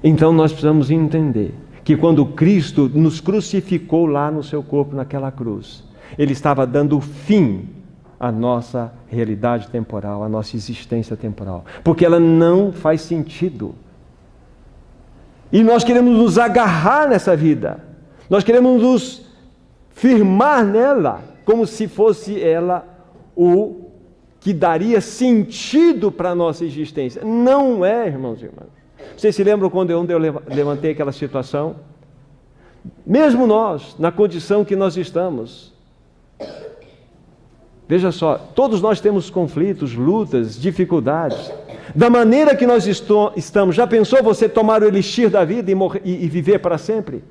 Então nós precisamos entender que quando Cristo nos crucificou lá no seu corpo, naquela cruz, Ele estava dando fim à nossa realidade temporal, à nossa existência temporal, porque ela não faz sentido. E nós queremos nos agarrar nessa vida, nós queremos nos firmar nela, como se fosse ela o que daria sentido para a nossa existência. Não é, irmãos e irmãs. Vocês se lembram quando eu levantei aquela situação? Mesmo nós, na condição que nós estamos, veja só, todos nós temos conflitos, lutas, dificuldades. Da maneira que nós estamos, já pensou você tomar o elixir da vida e viver para sempre?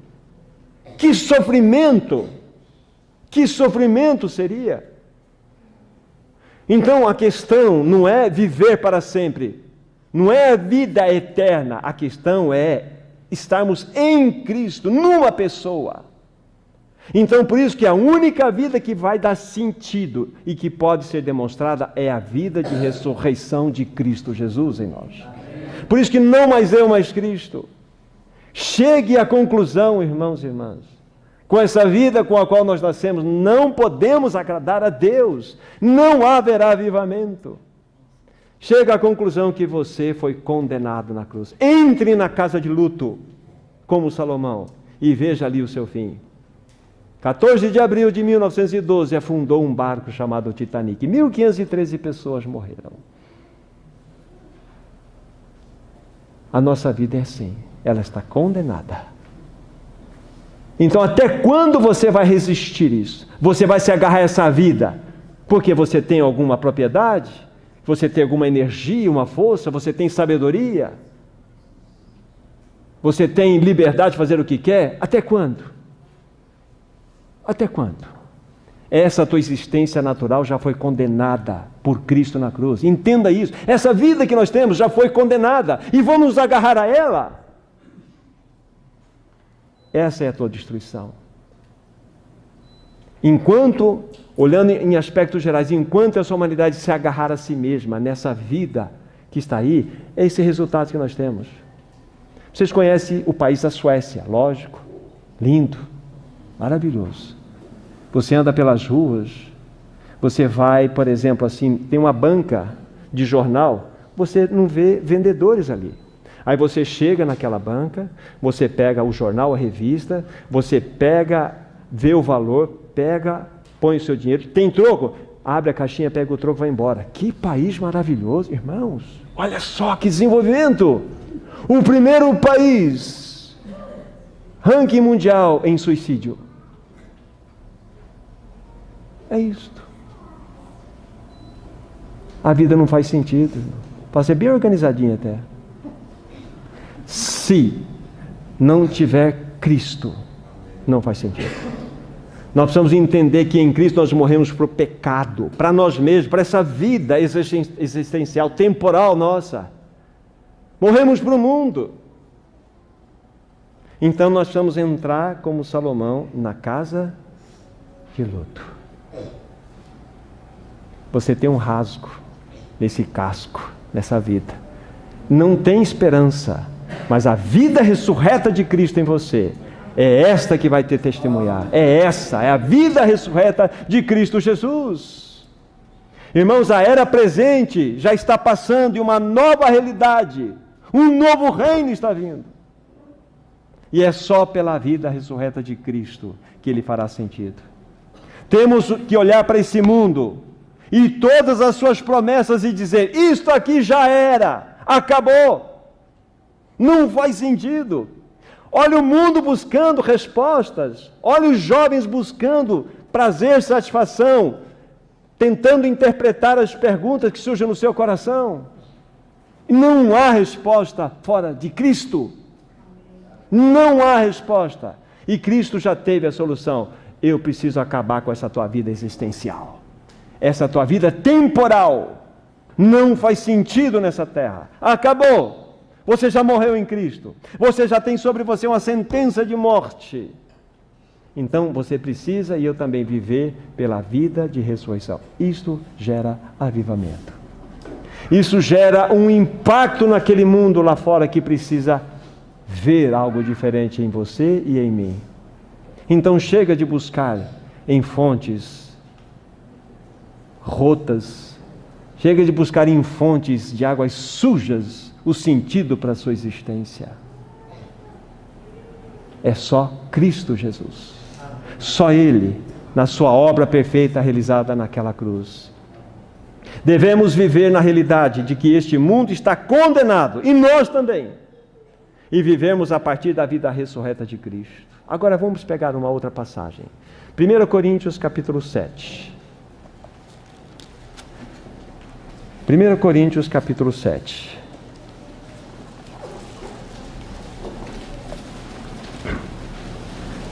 Que sofrimento! Que sofrimento seria! Então a questão não é viver para sempre, não é a vida eterna, a questão é estarmos em Cristo, numa pessoa. Então por isso que a única vida que vai dar sentido e que pode ser demonstrada é a vida de ressurreição de Cristo Jesus em nós. Por isso que não mais eu, mas Cristo. Chegue à conclusão, irmãos e irmãs, com essa vida com a qual nós nascemos, não podemos agradar a Deus, não haverá avivamento. Chega à conclusão que você foi condenado na cruz. Entre na casa de luto, como Salomão, e veja ali o seu fim. 14 de abril de 1912, afundou um barco chamado Titanic. 1.513 pessoas morreram. A nossa vida é assim, ela está condenada. Então até quando você vai resistir isso? Você vai se agarrar a essa vida porque você tem alguma propriedade? Você tem alguma energia, uma força? Você tem sabedoria? Você tem liberdade de fazer o que quer? Até quando? Até quando? Essa tua existência natural já foi condenada por Cristo na cruz. Entenda isso. Essa vida que nós temos já foi condenada e vamos nos agarrar a ela. Essa é a tua destruição. Enquanto, olhando em aspectos gerais, enquanto essa humanidade se agarrar a si mesma nessa vida que está aí, é esse resultado que nós temos. Vocês conhecem o país da Suécia, lógico, lindo, maravilhoso. Você anda pelas ruas, você vai, por exemplo, assim, tem uma banca de jornal, você não vê vendedores ali. Aí você chega naquela banca, você pega o jornal, a revista, você pega, vê o valor, pega, põe o seu dinheiro, tem troco, abre a caixinha, pega o troco e vai embora. Que país maravilhoso, irmãos! Olha só que desenvolvimento! O primeiro país, ranking mundial em suicídio. É isto. A vida não faz sentido. Pode ser bem organizadinha até. Se não tiver Cristo, não faz sentido. Nós precisamos entender que em Cristo nós morremos para o pecado, para nós mesmos, para essa vida existencial, temporal nossa. Morremos para o mundo. Então nós precisamos entrar, como Salomão, na casa de luto. Você tem um rasgo nesse casco, nessa vida. Não tem esperança. Mas a vida ressurreta de Cristo em você, é esta que vai ter testemunhar. É essa, é a vida ressurreta de Cristo Jesus. Irmãos, a era presente já está passando e uma nova realidade, um novo reino está vindo. E é só pela vida ressurreta de Cristo que ele fará sentido. Temos que olhar para esse mundo e todas as suas promessas e dizer, isto aqui já era, acabou. Não faz sentido. Olha o mundo buscando respostas. Olha os jovens buscando prazer, satisfação, tentando interpretar as perguntas que surgem no seu coração. Não há resposta fora de Cristo. Não há resposta. E Cristo já teve a solução. Eu preciso acabar com essa tua vida existencial. Essa tua vida temporal. Não faz sentido nessa terra. Acabou. Você já morreu em Cristo. Você já tem sobre você uma sentença de morte. Então você precisa, e eu também, viver pela vida de ressurreição. Isto gera avivamento. Isso gera um impacto naquele mundo lá fora que precisa ver algo diferente em você e em mim. Então chega de buscar em fontes rotas, chega de buscar em fontes de águas sujas o sentido para a sua existência. É só Cristo Jesus. Só Ele, na sua obra perfeita realizada naquela cruz. Devemos viver na realidade de que este mundo está condenado, e nós também. E vivemos a partir da vida ressurreta de Cristo. Agora vamos pegar uma outra passagem. 1 Coríntios capítulo 7. 1 Coríntios capítulo 7.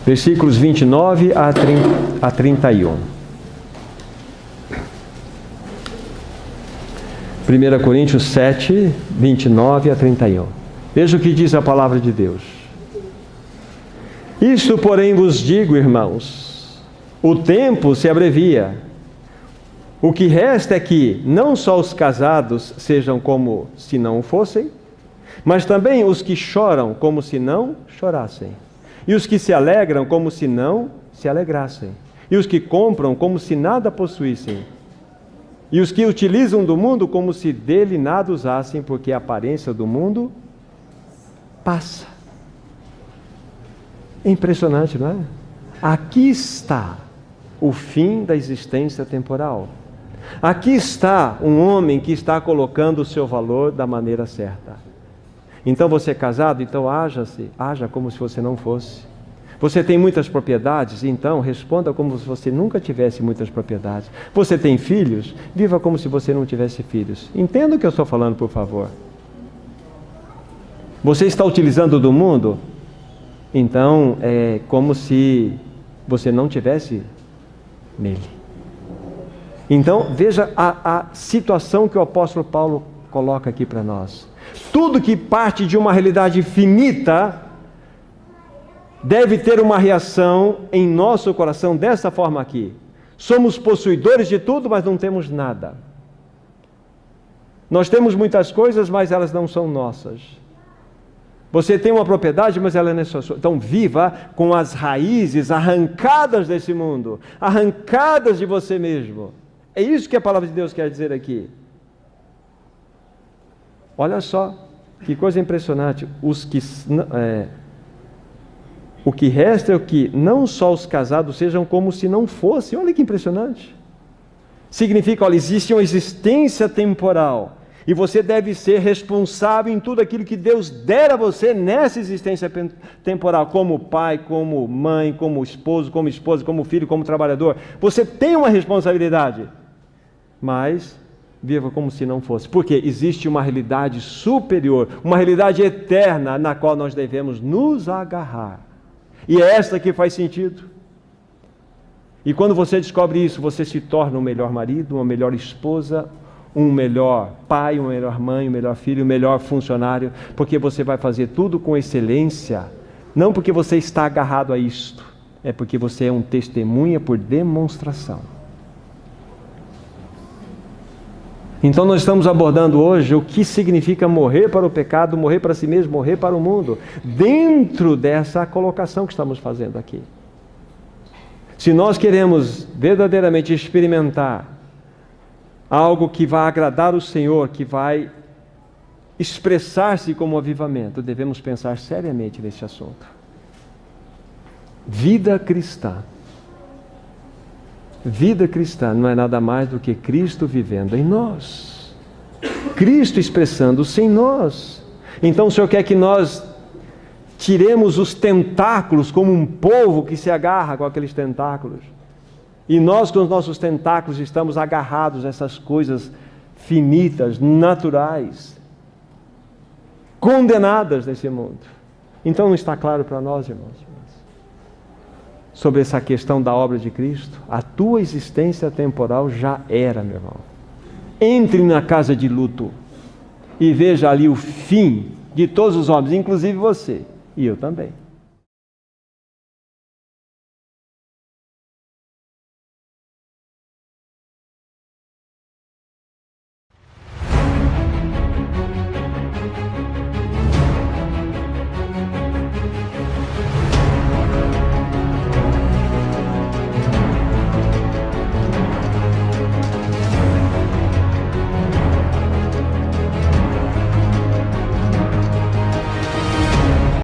Versículos 29 a 31. 1 Coríntios 7, 29 a 31. Veja o que diz a palavra de Deus. Isto, porém, vos digo, irmãos, o tempo se abrevia. O que resta é que não só os casados sejam como se não fossem, mas também os que choram como se não chorassem, e os que se alegram como se não se alegrassem, e os que compram como se nada possuíssem, e os que utilizam do mundo como se dele nada usassem, porque a aparência do mundo passa. É impressionante, não é? Aqui está o fim da existência temporal. Aqui está um homem que está colocando o seu valor da maneira certa. Então você é casado, então haja como se você não fosse. Você tem muitas propriedades, então responda como se você nunca tivesse muitas propriedades. Você tem filhos, viva como se você não tivesse filhos. Entenda o que eu estou falando, por favor. Você está utilizando do mundo, então é como se você não tivesse nele. Então veja a situação que o apóstolo Paulo coloca aqui para nós. Tudo que parte de uma realidade finita deve ter uma reação em nosso coração dessa forma aqui. Somos possuidores de tudo, mas não temos nada. Nós temos muitas coisas, mas elas não são nossas. Você tem uma propriedade, mas ela não é sua. Então viva com as raízes arrancadas desse mundo, arrancadas de você mesmo. É isso que a palavra de Deus quer dizer aqui. Olha só, que coisa impressionante. O que resta é o que não só os casados sejam como se não fossem. Olha que impressionante. Significa, olha, existe uma existência temporal. E você deve ser responsável em tudo aquilo que Deus der a você nessa existência temporal. Como pai, como mãe, como esposo, como esposa, como filho, como trabalhador. Você tem uma responsabilidade. Mas viva como se não fosse. Porque existe uma realidade superior, uma realidade eterna na qual nós devemos nos agarrar. E é esta que faz sentido. E quando você descobre isso, você se torna um melhor marido, uma melhor esposa, um melhor pai, uma melhor mãe, um melhor filho, um melhor funcionário, porque você vai fazer tudo com excelência, não porque você está agarrado a isto, é porque você é um testemunha por demonstração. Então nós estamos abordando hoje o que significa morrer para o pecado, morrer para si mesmo, morrer para o mundo, dentro dessa colocação que estamos fazendo aqui. Se nós queremos verdadeiramente experimentar algo que vai agradar o Senhor, que vai expressar-se como avivamento, devemos pensar seriamente nesse assunto. Vida cristã. Vida cristã não é nada mais do que Cristo vivendo em nós. Cristo expressando-se em nós. Então o Senhor quer que nós tiremos os tentáculos como um polvo que se agarra com aqueles tentáculos. E nós com os nossos tentáculos estamos agarrados a essas coisas finitas, naturais, condenadas nesse mundo. Então não está claro para nós, irmãos? Sobre essa questão da obra de Cristo? A tua existência temporal já era, meu irmão. Entre na casa de luto e veja ali o fim de todos os homens, inclusive você e eu também.